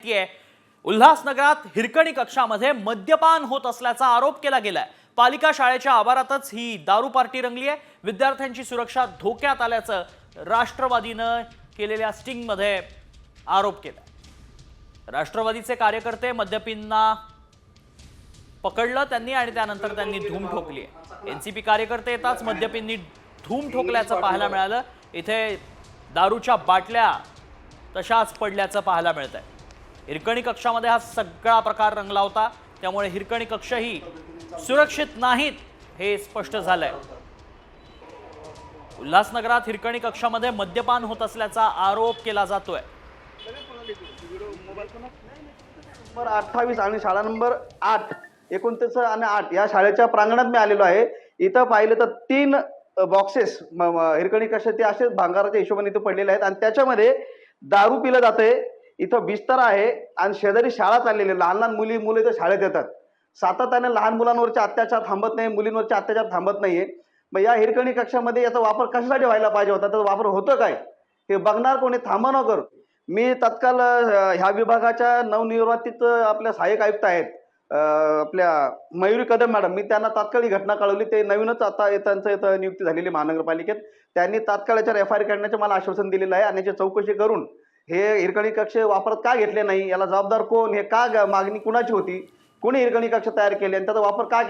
माहिती आहे, उल्हासनगरात हिरकणी कक्षामध्ये मद्यपान होत असल्याचा आरोप केला गेलाय। पालिका शाळेच्या आवारातच ही दारू पार्टी रंगली आहे। विद्यार्थ्यांची सुरक्षा धोक्यात आल्याचं राष्ट्रवादीनं केलेल्या स्टिंगमध्ये आरोप केला। राष्ट्रवादीचे कार्यकर्ते मद्यपींना पकडलं त्यांनी आणि त्यानंतर त्यांनी धूम ठोकली आहे। एनसीपी कार्यकर्ते येताच मद्यपींनी धूम ठोकल्याचं पाहायला मिळालं। इथे दारूच्या बाटल्या तशाच पडल्याचं पाहायला मिळतंय। हिरकणी कक्षामध्ये हा सगळा प्रकार रंगला होता, त्यामुळे हिरकणी कक्षही सुरक्षित नाहीत हे स्पष्ट झालंय। उल्हासनगरात हिरकणी कक्षामध्ये मद्यपान होत असल्याचा आरोप केला जातोय। नंबर 28 आणि शाळा नंबर 8 29 आणि 8 या शाळेच्या प्रांगणात मी आलेलो आहे। इथं पाहिलं तर 3 बॉक्सेस हिरकणी कक्षाचे असेच भांगाराच्या हिशोबाने इथे पडलेले आहेत आणि त्याच्यामध्ये दारू पिलं जातंय। इथं बिस्तर आहे आणि शेजारी शाळा चाललेली आहे। लहान लहान मुलं इथं शाळेत येतात। सातत्याने लहान मुलांवरचे अत्याचार थांबत नाही, मुलींवरचे अत्याचार थांबत नाहीये। मग या हिरकणी कक्षामध्ये याचा वापर कशासाठी व्हायला पाहिजे होता, त्याचा वापर होतो काय हे बघणार कोणी, थांबवणार। मी तत्काळ ह्या विभागाच्या नवनिर्वाचित आपल्या सहाय्यक आयुक्त आहेत आपल्या मयुरी कदम मॅडम, मी त्यांना तात्काळ ही घटना कळवली। ते नवीनच आता त्यांचं इथं नियुक्ती झालेली महानगरपालिकेत, त्यांनी तात्काळ याच्यावर FIR काढण्याचे मला आश्वासन दिलेलं आहे आणि याची चौकशी करून हे हिरकणी कक्ष वापरात का घेतले नाही, याला जबाबदार कोण, हे का मागणी कुणाची होती, कोणी हिरकणी कक्ष तयार केले आणि त्याचा वापर का